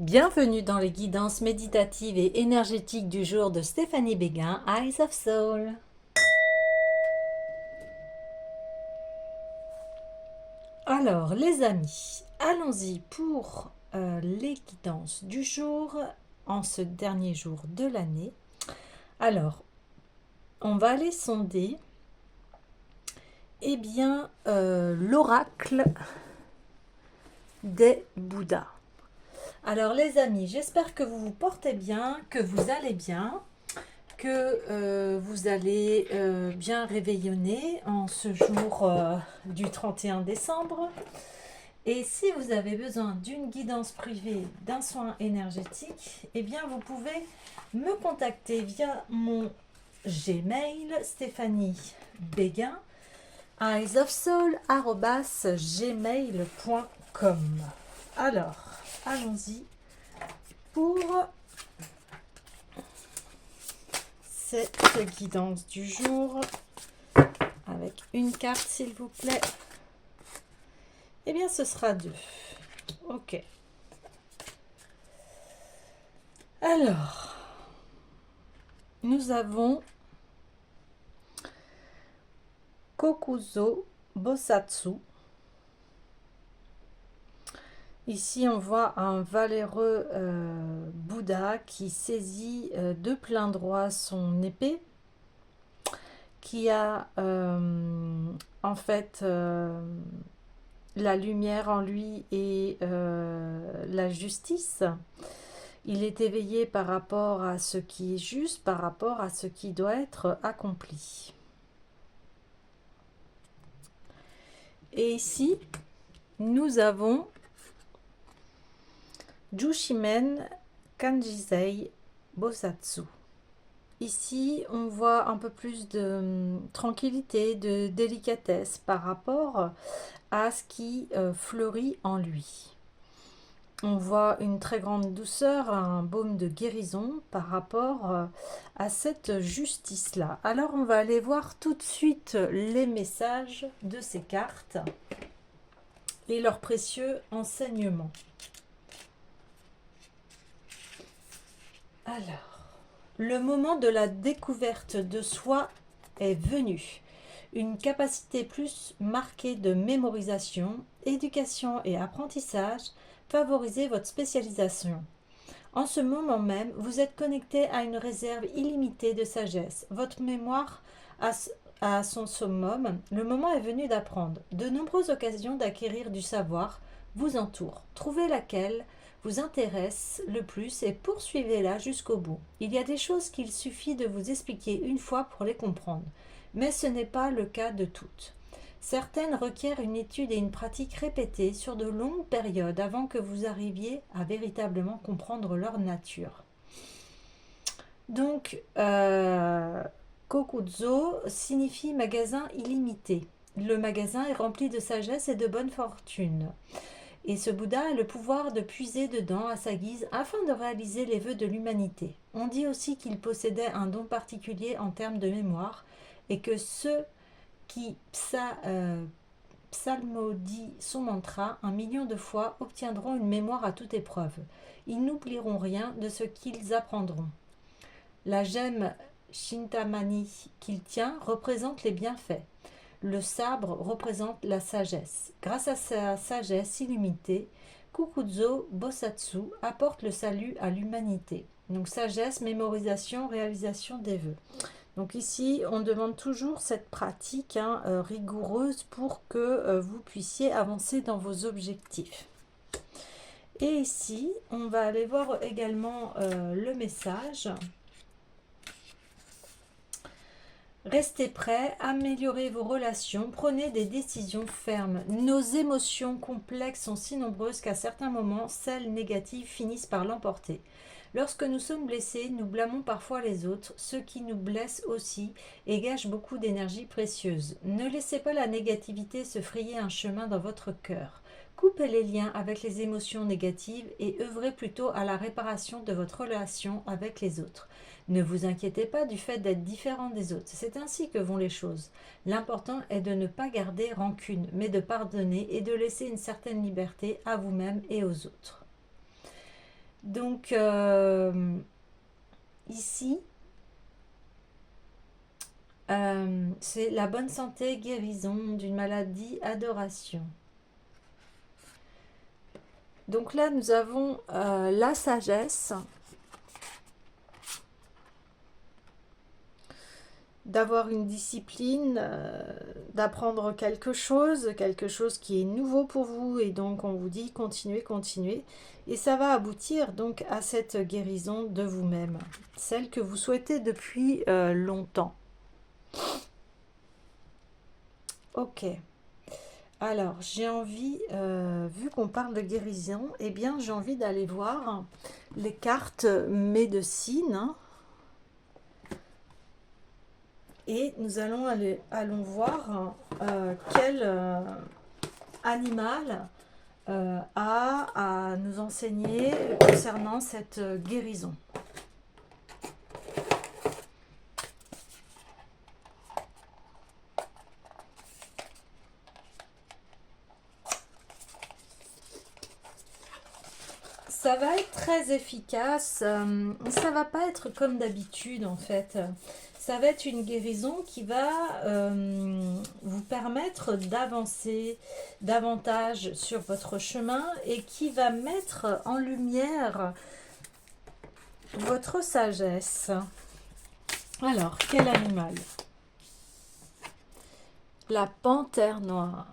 Bienvenue dans les guidances méditatives et énergétiques du jour de Stéphanie Béguin, Eyes of Soul. Alors les amis, allons-y pour les guidances du jour en ce dernier jour de l'année. Alors, on va aller sonder l'oracle des Bouddhas. Alors les amis, j'espère que vous vous portez bien, que vous allez bien, que vous allez bien réveillonner en ce jour du 31 décembre. Et si vous avez besoin d'une guidance privée, d'un soin énergétique, eh bien vous pouvez me contacter via mon Gmail, Stéphanie Béguin, eyesofsoul@gmail.com. Alors, allons-y pour cette guidance du jour avec une carte s'il vous plaît. Eh bien ce sera 2. Ok. Alors, nous avons Kokuzo Bosatsu. Ici, on voit un valeureux Bouddha qui saisit de plein droit son épée, qui a en fait la lumière en lui et la justice. Il est éveillé par rapport à ce qui est juste, par rapport à ce qui doit être accompli. Et ici, nous avons Jushimen Kanjisei Bosatsu. Ici, on voit un peu plus de tranquillité, de délicatesse par rapport à ce qui fleurit en lui. On voit une très grande douceur, un baume de guérison par rapport à cette justice-là. Alors, on va aller voir tout de suite les messages de ces cartes et leurs précieux enseignements. Alors, le moment de la découverte de soi est venu. Une capacité plus marquée de mémorisation, éducation et apprentissage favorisez votre spécialisation. En ce moment même, vous êtes connecté à une réserve illimitée de sagesse. Votre mémoire à son summum, le moment est venu d'apprendre. De nombreuses occasions d'acquérir du savoir vous entourent. Trouvez laquelle vous intéresse le plus et poursuivez-la jusqu'au bout. Il y a des choses qu'il suffit de vous expliquer une fois pour les comprendre, mais ce n'est pas le cas de toutes. Certaines requièrent une étude et une pratique répétée sur de longues périodes avant que vous arriviez à véritablement comprendre leur nature. Donc, Kokuzo signifie magasin illimité. Le magasin est rempli de sagesse et de bonne fortune. Et ce Bouddha a le pouvoir de puiser dedans à sa guise afin de réaliser les vœux de l'humanité. On dit aussi qu'il possédait un don particulier en termes de mémoire et que ceux qui psalmodient son mantra 1 million de fois obtiendront une mémoire à toute épreuve. Ils n'oublieront rien de ce qu'ils apprendront. La gemme Chintamani qu'il tient représente les bienfaits. Le sabre représente la sagesse. Grâce à sa sagesse illimitée, Kokuzo Bosatsu apporte le salut à l'humanité. Donc sagesse, mémorisation, réalisation des vœux. Donc ici, on demande toujours cette pratique rigoureuse pour que vous puissiez avancer dans vos objectifs. Et ici, on va aller voir également le message. Restez prêts, améliorez vos relations, prenez des décisions fermes. Nos émotions complexes sont si nombreuses qu'à certains moments, celles négatives finissent par l'emporter. Lorsque nous sommes blessés, nous blâmons parfois les autres, ce qui nous blesse aussi et gâche beaucoup d'énergie précieuse. Ne laissez pas la négativité se frayer un chemin dans votre cœur. Coupez les liens avec les émotions négatives et œuvrez plutôt à la réparation de votre relation avec les autres. Ne vous inquiétez pas du fait d'être différent des autres. C'est ainsi que vont les choses. L'important est de ne pas garder rancune, mais de pardonner et de laisser une certaine liberté à vous-même et aux autres. Donc, ici, c'est la bonne santé, guérison d'une maladie, adoration. Donc là, nous avons la sagesse, d'avoir une discipline, d'apprendre quelque chose qui est nouveau pour vous, et donc on vous dit continuez, continuez, et ça va aboutir donc à cette guérison de vous-même, celle que vous souhaitez depuis longtemps. Ok. Alors, j'ai envie, vu qu'on parle de guérison, eh bien, j'ai envie d'aller voir les cartes médecine, hein, et nous allons voir quel animal a à nous enseigner concernant cette guérison. Ça va être très efficace. Ça va pas être comme d'habitude en fait. Ça va être une guérison qui va vous permettre d'avancer davantage sur votre chemin et qui va mettre en lumière votre sagesse. Alors, quel animal? La panthère noire.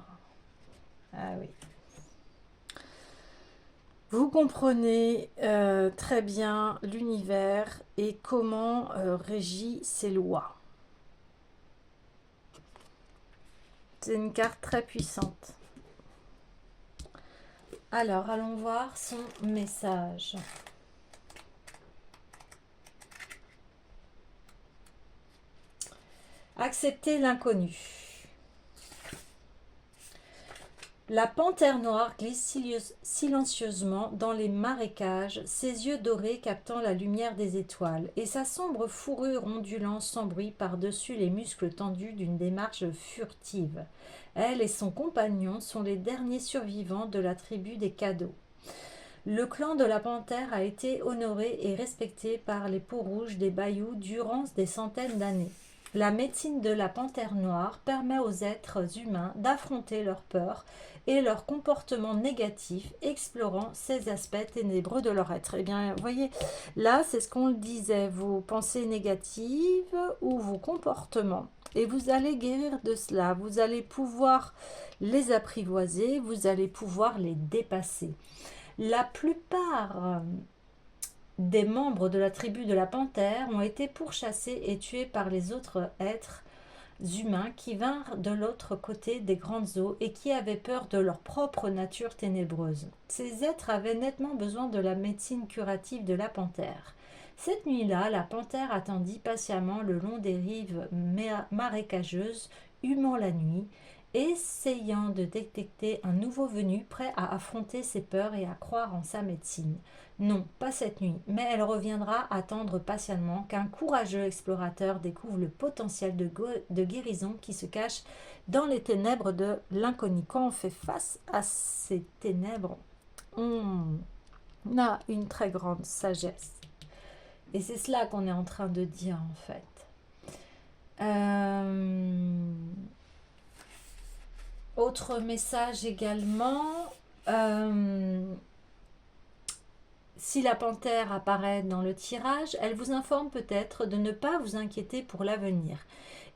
Ah oui. Vous comprenez très bien l'univers et comment régit ses lois. C'est une carte très puissante. Alors, allons voir son message. Accepter l'inconnu. La panthère noire glisse silencieusement dans les marécages, ses yeux dorés captant la lumière des étoiles, et sa sombre fourrure ondulant sans bruit par-dessus les muscles tendus d'une démarche furtive. Elle et son compagnon sont les derniers survivants de la tribu des Cadeaux. Le clan de la panthère a été honoré et respecté par les peaux-rouges des bayous durant des centaines d'années. La médecine de la panthère noire permet aux êtres humains d'affronter leurs peurs et leurs comportements négatifs, explorant ces aspects ténébreux de leur être. Eh bien, vous voyez, là, c'est ce qu'on le disait, vos pensées négatives ou vos comportements. Et vous allez guérir de cela, vous allez pouvoir les apprivoiser, vous allez pouvoir les dépasser. La plupart des membres de la tribu de la panthère ont été pourchassés et tués par les autres êtres humains qui vinrent de l'autre côté des grandes eaux et qui avaient peur de leur propre nature ténébreuse. Ces êtres avaient nettement besoin de la médecine curative de la panthère. Cette nuit-là, la panthère attendit patiemment le long des rives marécageuses, humant la nuit, essayant de détecter un nouveau venu prêt à affronter ses peurs et à croire en sa médecine. Non, pas cette nuit, mais elle reviendra attendre patiemment qu'un courageux explorateur découvre le potentiel de guérison qui se cache dans les ténèbres de l'inconnu. Quand on fait face à ces ténèbres, on a une très grande sagesse. Et c'est cela qu'on est en train de dire en fait. Autre message également. Si la panthère apparaît dans le tirage, elle vous informe peut-être de ne pas vous inquiéter pour l'avenir.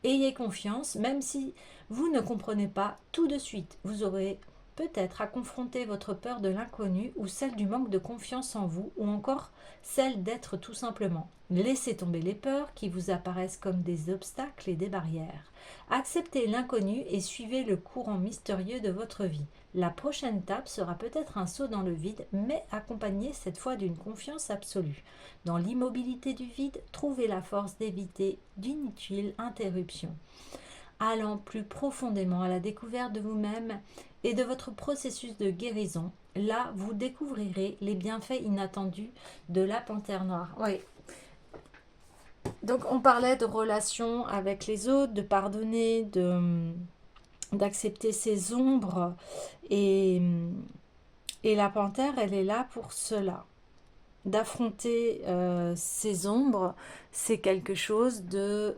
Ayez confiance, même si vous ne comprenez pas tout de suite. Vous aurez peut-être à confronter votre peur de l'inconnu ou celle du manque de confiance en vous ou encore celle d'être tout simplement. Laissez tomber les peurs qui vous apparaissent comme des obstacles et des barrières. Acceptez l'inconnu et suivez le courant mystérieux de votre vie. La prochaine étape sera peut-être un saut dans le vide, mais accompagné cette fois d'une confiance absolue. Dans l'immobilité du vide, trouvez la force d'éviter d'inutiles interruptions. Allant plus profondément à la découverte de vous-même et de votre processus de guérison, là, vous découvrirez les bienfaits inattendus de la panthère noire. Oui. Donc, on parlait de relations avec les autres, de pardonner, d'accepter ses ombres, et la panthère, elle est là pour cela. d'affronter ces ombres, c'est quelque chose de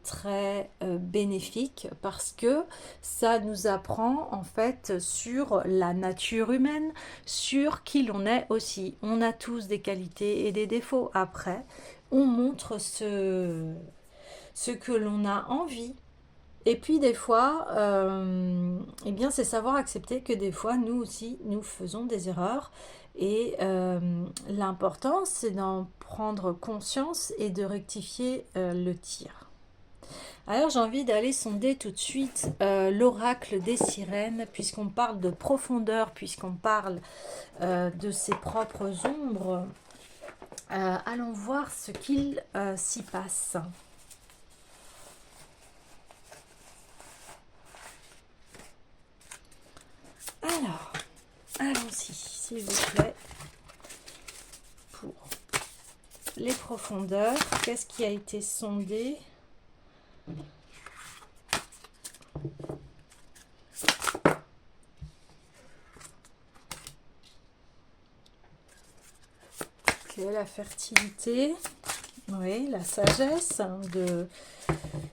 très bénéfique parce que ça nous apprend en fait sur la nature humaine, sur qui l'on est aussi. On a tous des qualités et des défauts. Après, on montre ce que l'on a envie. Et puis des fois, eh bien, c'est savoir accepter que des fois, nous aussi, nous faisons des erreurs. Et l'important, c'est d'en prendre conscience et de rectifier le tir. Alors j'ai envie d'aller sonder tout de suite l'oracle des sirènes, puisqu'on parle de profondeur, puisqu'on parle de ses propres ombres. Allons voir ce qu'il s'y passe. Alors, allons-y, s'il vous plaît, pour les profondeurs. Qu'est-ce qui a été sondé? Ok, la fertilité, oui, la sagesse,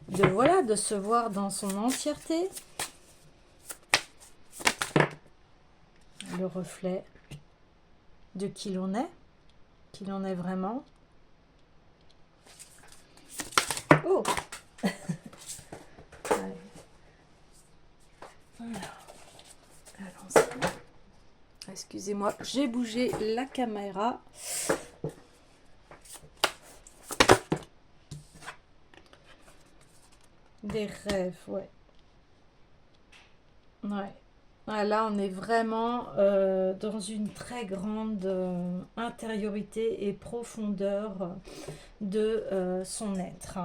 voilà, de se voir dans son entièreté. Le reflet de qui l'on est vraiment. Oh. Allons-y. Excusez-moi, j'ai bougé la caméra. Des rêves, ouais. Ouais. Ah, là, on est vraiment dans une très grande intériorité et profondeur de son être.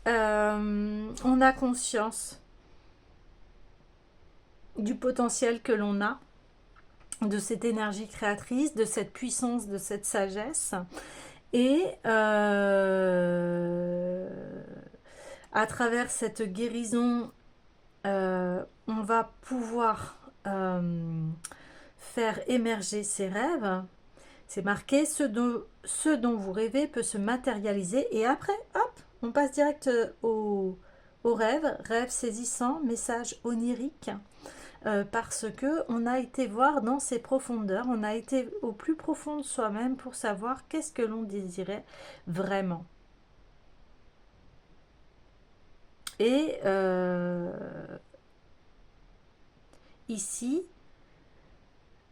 On a conscience du potentiel que l'on a, de cette énergie créatrice, de cette puissance, de cette sagesse. Et à travers cette guérison, on va pouvoir faire émerger ses rêves. C'est marqué, ce dont vous rêvez peut se matérialiser. Et après, hop, on passe direct au rêve. Rêve saisissant, message onirique. Parce que on a été voir dans ses profondeurs, on a été au plus profond de soi-même pour savoir qu'est-ce que l'on désirait vraiment. Et ici,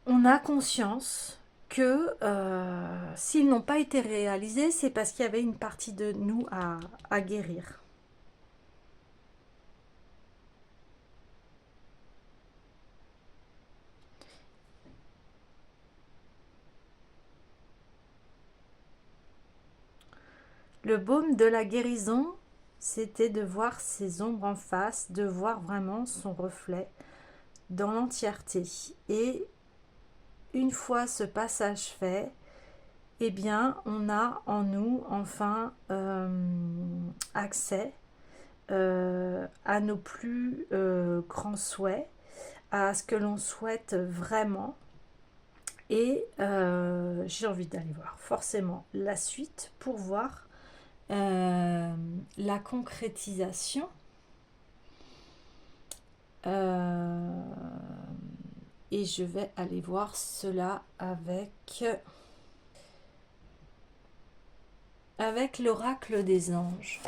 on a conscience que s'ils n'ont pas été réalisés, c'est parce qu'il y avait une partie de nous à guérir. Le baume de la guérison, c'était de voir ses ombres en face, de voir vraiment son reflet dans l'entièreté. Et une fois ce passage fait, eh bien, on a en nous enfin accès à nos plus grands souhaits, à ce que l'on souhaite vraiment. Et j'ai envie d'aller voir forcément la suite pour voir la concrétisation. Et je vais aller voir cela avec l'oracle des anges.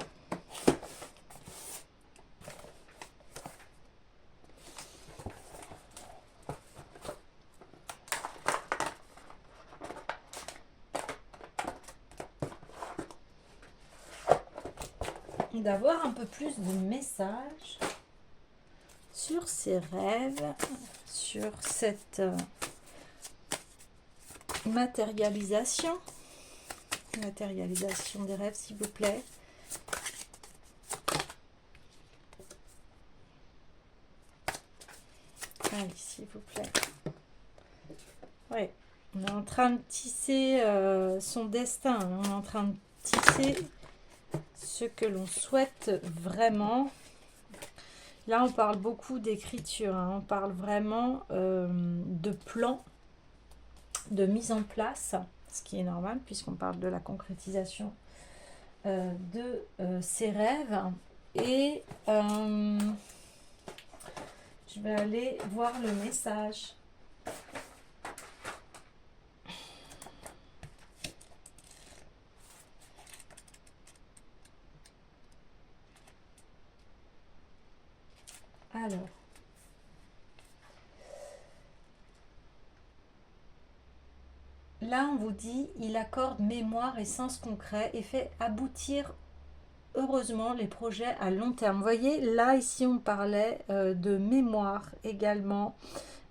D'avoir un peu plus de messages sur ces rêves, sur cette matérialisation des rêves, s'il vous plaît. Allez, s'il vous plaît. Oui, on est en train de tisser son destin, on est en train de tisser ce que l'on souhaite vraiment. Là, on parle beaucoup d'écriture, hein. On parle vraiment de plan, de mise en place. ce qui est normal puisqu'on parle de la concrétisation de ses rêves. Et je vais aller voir le message. Alors, là on vous dit, il accorde mémoire et sens concret et fait aboutir heureusement les projets à long terme. Vous voyez, là ici on parlait de mémoire également.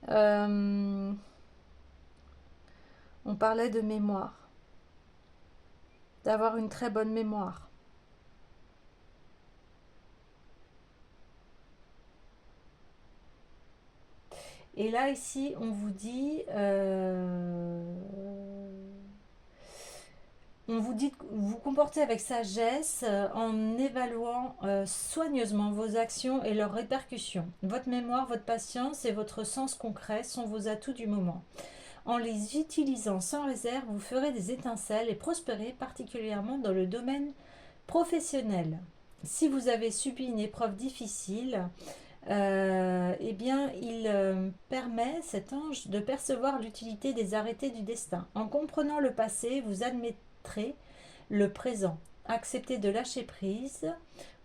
On parlait de mémoire, d'avoir une très bonne mémoire. Et là ici on vous dit que vous vous comportez avec sagesse en évaluant soigneusement vos actions et leurs répercussions. Votre mémoire, votre patience et votre sens concret sont vos atouts du moment. En les utilisant sans réserve, vous ferez des étincelles et prospérez particulièrement dans le domaine professionnel. Si vous avez subi une épreuve difficile, eh bien, il permet, cet ange, de percevoir l'utilité des arrêtés du destin. En comprenant le passé, vous admettrez le présent. Acceptez de lâcher prise,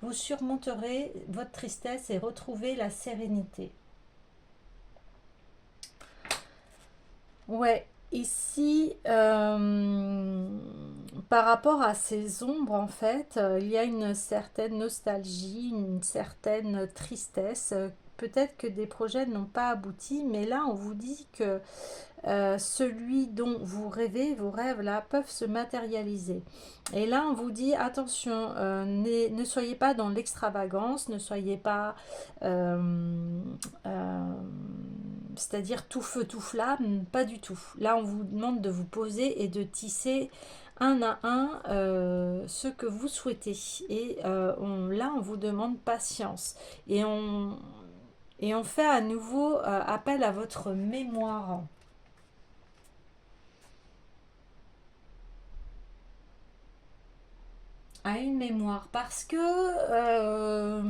vous surmonterez votre tristesse et retrouverez la sérénité. Ouais, ici, par rapport à ces ombres, en fait, il y a une certaine nostalgie, une certaine tristesse. Peut-être que des projets n'ont pas abouti, mais là, on vous dit que celui dont vous rêvez, vos rêves là, peuvent se matérialiser. Et là, on vous dit, attention, ne soyez pas dans l'extravagance, ne soyez pas, c'est-à-dire tout feu, tout flamme, pas du tout. Là, on vous demande de vous poser et de tisser un à un ce que vous souhaitez. Et là, on vous demande patience. Et on fait à nouveau appel à votre mémoire. À une mémoire. Parce que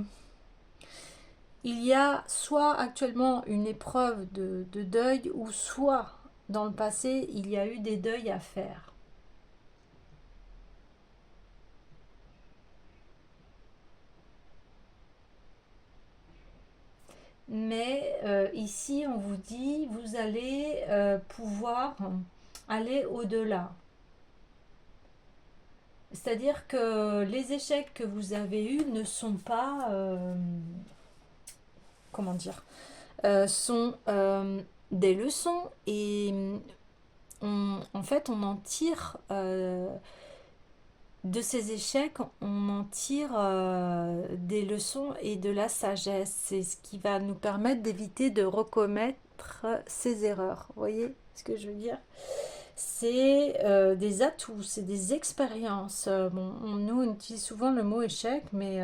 il y a soit actuellement une épreuve de deuil, ou soit dans le passé, il y a eu des deuils à faire. Mais ici, on vous dit, vous allez pouvoir aller au-delà. C'est-à-dire que les échecs que vous avez eus ne sont pas, comment dire, sont des leçons, et en fait, on en tire de ces échecs, on en tire des leçons et de la sagesse. C'est ce qui va nous permettre d'éviter de recommettre ces erreurs. Vous voyez ce que je veux dire? C'est des atouts, c'est des expériences. Bon, nous, on utilise souvent le mot échec, mais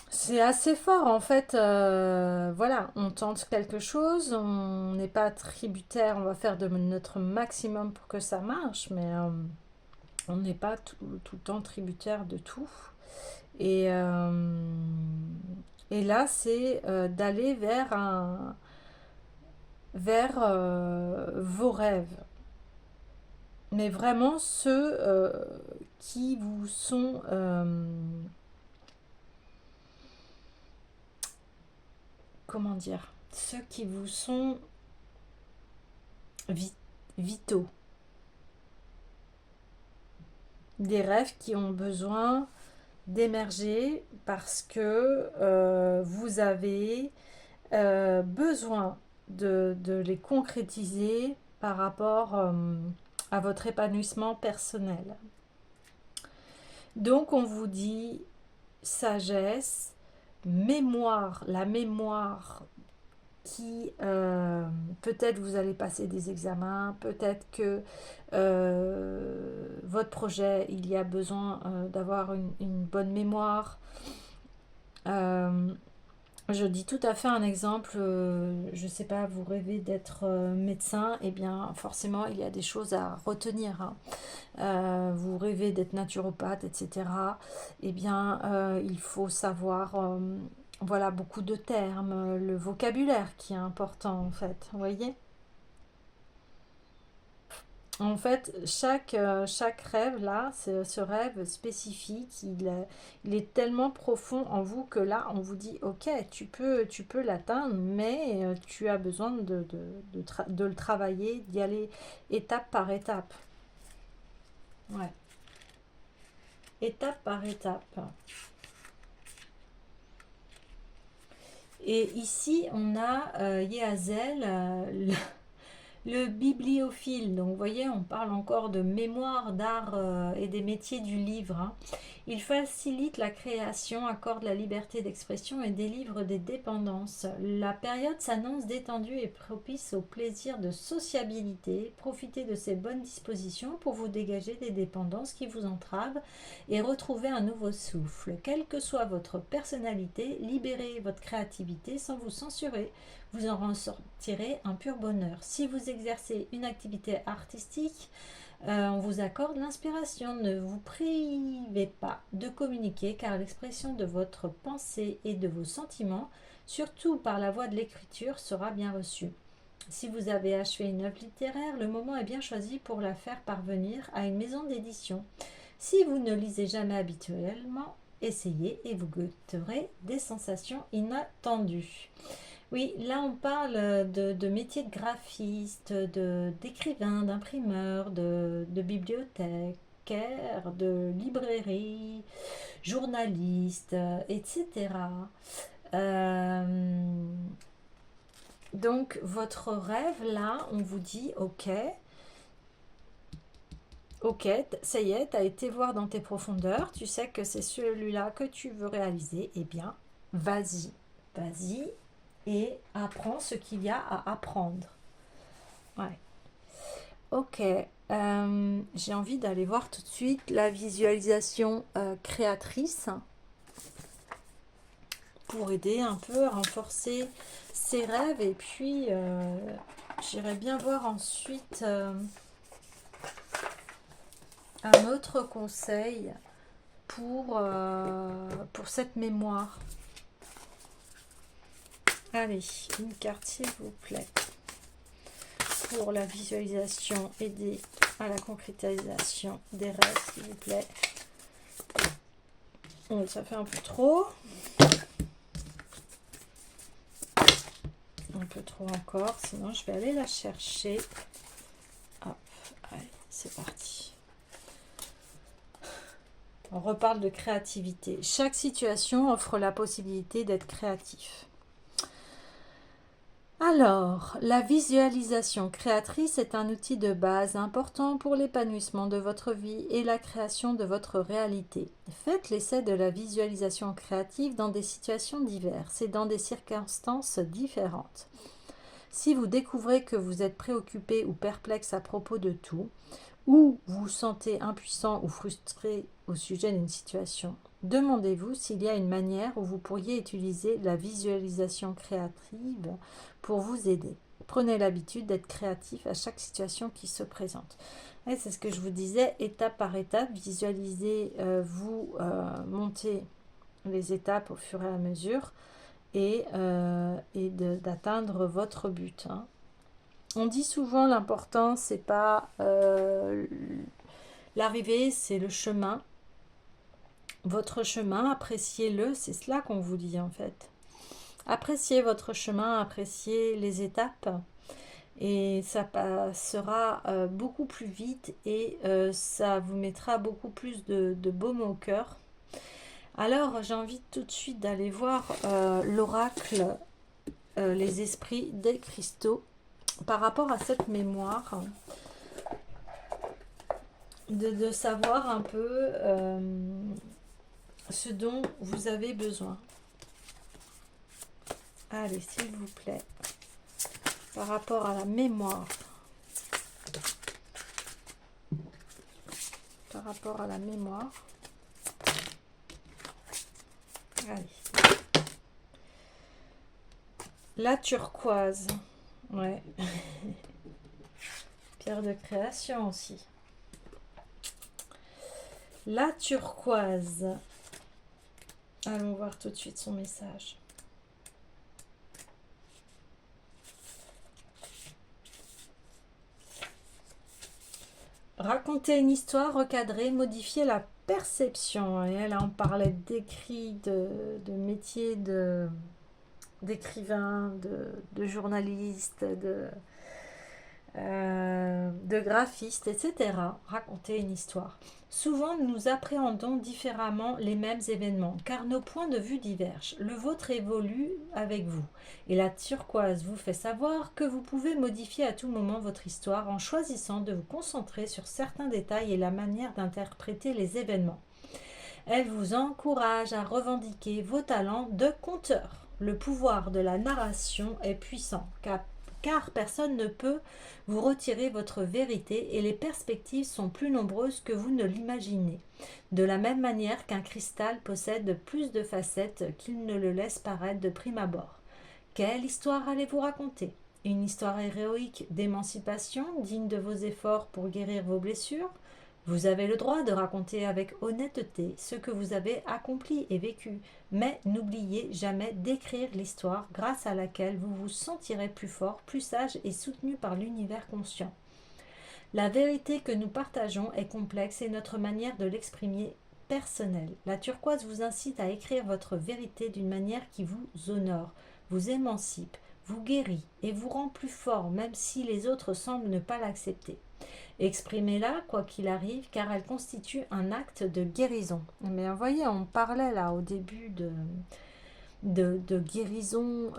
c'est assez fort en fait. Voilà, on tente quelque chose, on n'est pas tributaire, on va faire de notre maximum pour que ça marche, mais on n'est pas tout le temps tributaire de tout. Et, et là, c'est d'aller vers vos rêves. Mais vraiment ceux qui vous sont comment dire, ceux qui vous sont vitaux. Des rêves qui ont besoin d'émerger parce que vous avez besoin de les concrétiser par rapport à votre épanouissement personnel. Donc on vous dit sagesse, mémoire, la mémoire qui peut-être vous allez passer des examens, peut-être que votre projet, il y a besoin d'avoir une bonne mémoire. Je dis tout à fait un exemple, je ne sais pas, vous rêvez d'être médecin, eh bien forcément il y a des choses à retenir, hein. Vous rêvez d'être naturopathe, etc. Eh bien il faut savoir, voilà, beaucoup de termes, le vocabulaire qui est important en fait, vous voyez? En fait, chaque rêve, là, ce rêve spécifique, il est tellement profond en vous que là, on vous dit, ok, tu peux l'atteindre, mais tu as besoin de le travailler, d'y aller étape par étape. Ouais, étape par étape. Et ici, on a Yehazel, le bibliophile. Donc, vous voyez, on parle encore de mémoire, d'art et des métiers du livre, hein. Il facilite la création, accorde la liberté d'expression et délivre des dépendances. La période s'annonce détendue et propice au plaisir de sociabilité. Profitez de ces bonnes dispositions pour vous dégager des dépendances qui vous entravent et retrouver un nouveau souffle. Quelle que soit votre personnalité, libérez votre créativité sans vous censurer. Vous en ressortirez un pur bonheur. Si vous exercez une activité artistique, on vous accorde l'inspiration. Ne vous privez pas de communiquer car l'expression de votre pensée et de vos sentiments, surtout par la voie de l'écriture, sera bien reçue. Si vous avez achevé une œuvre littéraire, le moment est bien choisi pour la faire parvenir à une maison d'édition. Si vous ne lisez jamais habituellement, essayez et vous goûterez des sensations inattendues. Oui, là on parle de métier de graphiste, d'écrivain, d'imprimeur, de bibliothécaire, de librairie, journaliste, etc. Euh, donc votre rêve là, on vous dit ok, ça y est, tu as été voir dans tes profondeurs, tu sais que c'est celui-là que tu veux réaliser, eh bien vas-y, vas-y et apprends ce qu'il y a à apprendre. Ouais. Ok. J'ai envie d'aller voir tout de suite la visualisation créatrice pour aider un peu à renforcer ses rêves. Et puis, j'irai bien voir ensuite un autre conseil pour cette mémoire. Allez, une carte s'il vous plaît. Pour la visualisation, aider à la concrétisation des rêves, s'il vous plaît. Oh, ça fait un peu trop. Un peu trop encore, sinon je vais aller la chercher. Hop, allez, c'est parti. On reparle de créativité. Chaque situation offre la possibilité d'être créatif. Alors, la visualisation créatrice est un outil de base important pour l'épanouissement de votre vie et la création de votre réalité. Faites l'essai de la visualisation créative dans des situations diverses et dans des circonstances différentes. Si vous découvrez que vous êtes préoccupé ou perplexe à propos de tout, ou vous vous sentez impuissant ou frustré au sujet d'une situation, demandez-vous s'il y a une manière où vous pourriez utiliser la visualisation créative pour vous aider. Prenez l'habitude d'être créatif à chaque situation qui se présente. Et c'est ce que je vous disais, étape par étape, visualisez, vous montez les étapes au fur et à mesure et d'atteindre votre but, hein. On dit souvent l'important, c'est pas l'arrivée, c'est le chemin. Votre chemin, appréciez-le, c'est cela qu'on vous dit en fait. Appréciez votre chemin, appréciez les étapes et ça passera beaucoup plus vite et ça vous mettra beaucoup plus de baume au cœur. Alors j'ai envie tout de suite d'aller voir l'oracle, les esprits des cristaux par rapport à cette mémoire, de savoir un peu ce dont vous avez besoin. Allez, s'il vous plaît, par rapport à la mémoire, par rapport à la mémoire, allez. La turquoise. Ouais. Pierre de création aussi. La turquoise. Allons voir tout de suite son message. Raconter une histoire, recadrer, modifier la perception. Et elle en parlait d'écrit, de métier, d'écrivain, de journaliste, de graphiste, etc. Raconter une histoire. Souvent, nous appréhendons différemment les mêmes événements, car nos points de vue divergent. Le vôtre évolue avec vous, et la turquoise vous fait savoir que vous pouvez modifier à tout moment votre histoire en choisissant de vous concentrer sur certains détails et la manière d'interpréter les événements. Elle vous encourage à revendiquer vos talents de conteur. Le pouvoir de la narration est puissant, car personne ne peut vous retirer votre vérité et les perspectives sont plus nombreuses que vous ne l'imaginez. De la même manière qu'un cristal possède plus de facettes qu'il ne le laisse paraître de prime abord. Quelle histoire allez-vous raconter? Une histoire héroïque d'émancipation, digne de vos efforts pour guérir vos blessures? Vous avez le droit de raconter avec honnêteté ce que vous avez accompli et vécu, mais n'oubliez jamais d'écrire l'histoire grâce à laquelle vous vous sentirez plus fort, plus sage et soutenu par l'univers conscient. La vérité que nous partageons est complexe et notre manière de l'exprimer personnelle. La turquoise vous incite à écrire votre vérité d'une manière qui vous honore, vous émancipe, vous guérit et vous rend plus fort même si les autres semblent ne pas l'accepter. Exprimez-la quoi qu'il arrive car elle constitue un acte de guérison. Mais vous voyez, on parlait là au début de guérison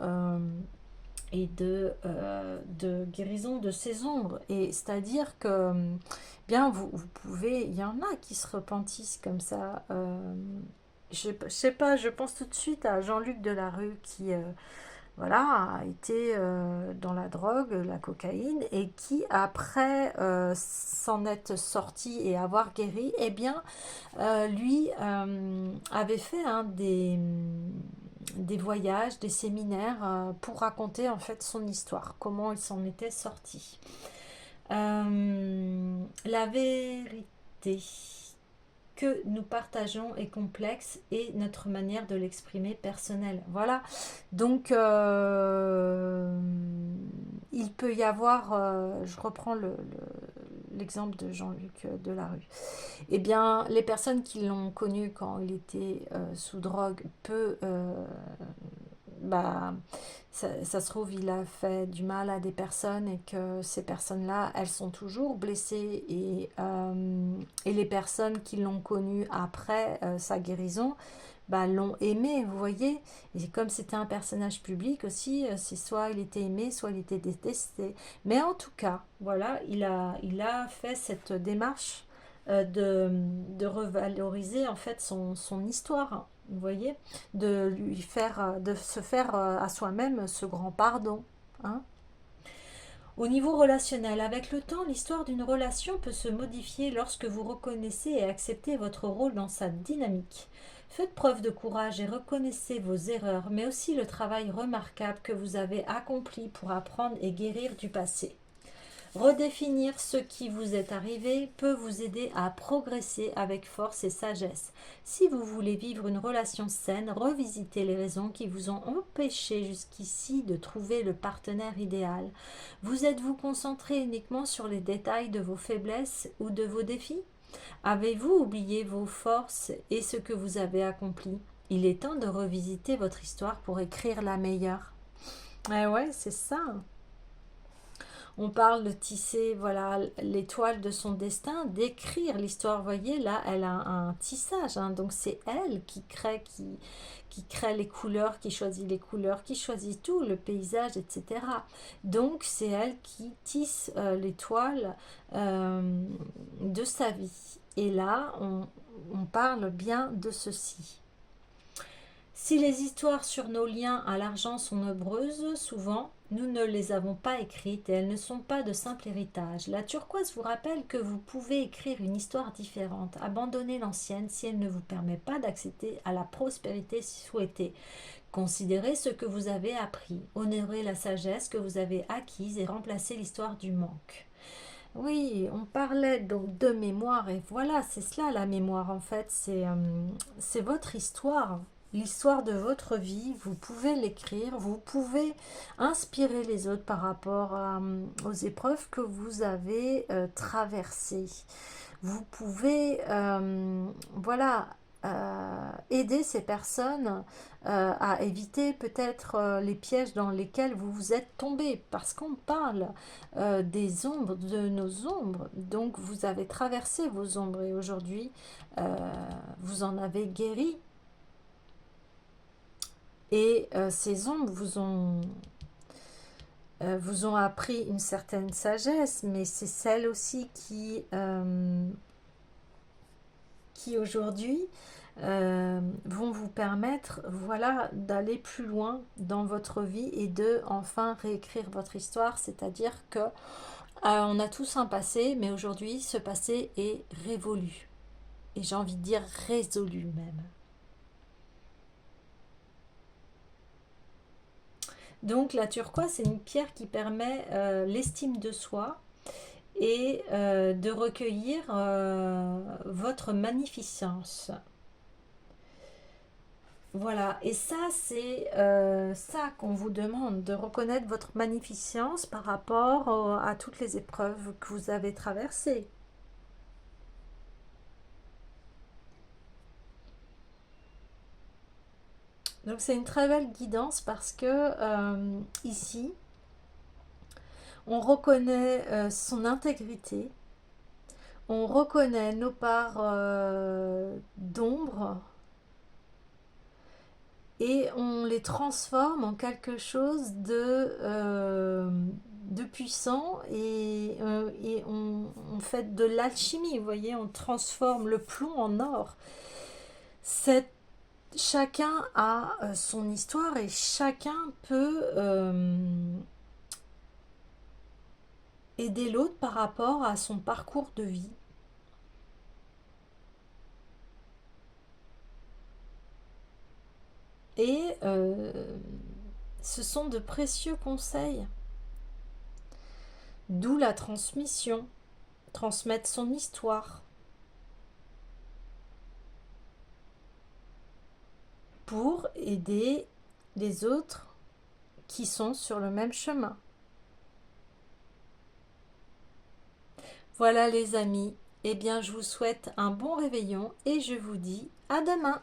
et de guérison de ces ombres. Et c'est-à-dire que bien vous pouvez, il y en a qui se repentissent comme ça. Je sais pas, je pense tout de suite à Jean-Luc Delarue qui voilà, a été dans la drogue, la cocaïne, et qui, après s'en être sorti et avoir guéri, eh bien, lui avait fait des voyages, des séminaires pour raconter en fait son histoire, comment il s'en était sorti. La vérité que nous partageons est complexe et notre manière de l'exprimer personnelle. Voilà. Donc, il peut y avoir, je reprends l'exemple de Jean-Luc Delarue. Eh bien, les personnes qui l'ont connu quand il était sous drogue bah, ça se trouve, il a fait du mal à des personnes et que ces personnes-là, elles sont toujours blessées et les personnes qui l'ont connu après sa guérison, bah, l'ont aimé, vous voyez. Et comme c'était un personnage public aussi, c'est soit il était aimé, soit il était détesté. Mais en tout cas, voilà, il a fait cette démarche de revaloriser en fait son histoire, vous voyez, de se faire à soi-même ce grand pardon, hein. Au niveau relationnel, avec le temps, l'histoire d'une relation peut se modifier lorsque vous reconnaissez et acceptez votre rôle dans sa dynamique. Faites preuve de courage et reconnaissez vos erreurs, mais aussi le travail remarquable que vous avez accompli pour apprendre et guérir du passé. Redéfinir ce qui vous est arrivé peut vous aider à progresser avec force et sagesse. Si vous voulez vivre une relation saine, revisitez les raisons qui vous ont empêché jusqu'ici de trouver le partenaire idéal. Vous êtes-vous concentré uniquement sur les détails de vos faiblesses ou de vos défis? Avez-vous oublié vos forces et ce que vous avez accompli? Il est temps de revisiter votre histoire pour écrire la meilleure. Eh ouais, c'est ça. On parle de tisser, voilà, l'étoile de son destin, d'écrire l'histoire. Vous voyez, là, elle a un tissage, hein, donc c'est elle qui crée les couleurs, qui choisit les couleurs, qui choisit tout, le paysage, etc. Donc, c'est elle qui tisse l'étoile de sa vie. Et là, on parle bien de ceci. Si les histoires sur nos liens à l'argent sont nombreuses, souvent, nous ne les avons pas écrites et elles ne sont pas de simple héritage. La turquoise vous rappelle que vous pouvez écrire une histoire différente, abandonner l'ancienne si elle ne vous permet pas d'accéder à la prospérité souhaitée. Considérez ce que vous avez appris, honorez la sagesse que vous avez acquise et remplacez l'histoire du manque. Oui, on parlait donc de mémoire et voilà, c'est cela la mémoire en fait, c'est votre histoire, l'histoire de votre vie, vous pouvez l'écrire, vous pouvez inspirer les autres par rapport aux épreuves que vous avez traversées. Vous pouvez, voilà, aider ces personnes à éviter peut-être les pièges dans lesquels vous vous êtes tombés, parce qu'on parle des ombres, de nos ombres. Donc vous avez traversé vos ombres et aujourd'hui vous en avez guéri. Et ces ombres vous ont appris une certaine sagesse, mais c'est celle aussi qui aujourd'hui vont vous permettre, voilà, d'aller plus loin dans votre vie et de enfin réécrire votre histoire. C'est-à-dire que on a tous un passé, mais aujourd'hui, ce passé est révolu. Et j'ai envie de dire résolu même. Donc la turquoise, c'est une pierre qui permet l'estime de soi et de recueillir votre magnificence. Voilà, et ça, c'est ça qu'on vous demande, de reconnaître votre magnificence par rapport à toutes les épreuves que vous avez traversées. Donc c'est une très belle guidance parce que ici, on reconnaît son intégrité, on reconnaît nos parts d'ombre et on les transforme en quelque chose de puissant et on fait de l'alchimie, vous voyez, on transforme le plomb en or. Cette Chacun a son histoire et chacun peut aider l'autre par rapport à son parcours de vie. Et ce sont de précieux conseils. D'où la transmission, transmettre son histoire pour aider les autres qui sont sur le même chemin. Voilà les amis, eh bien je vous souhaite un bon réveillon et je vous dis à demain.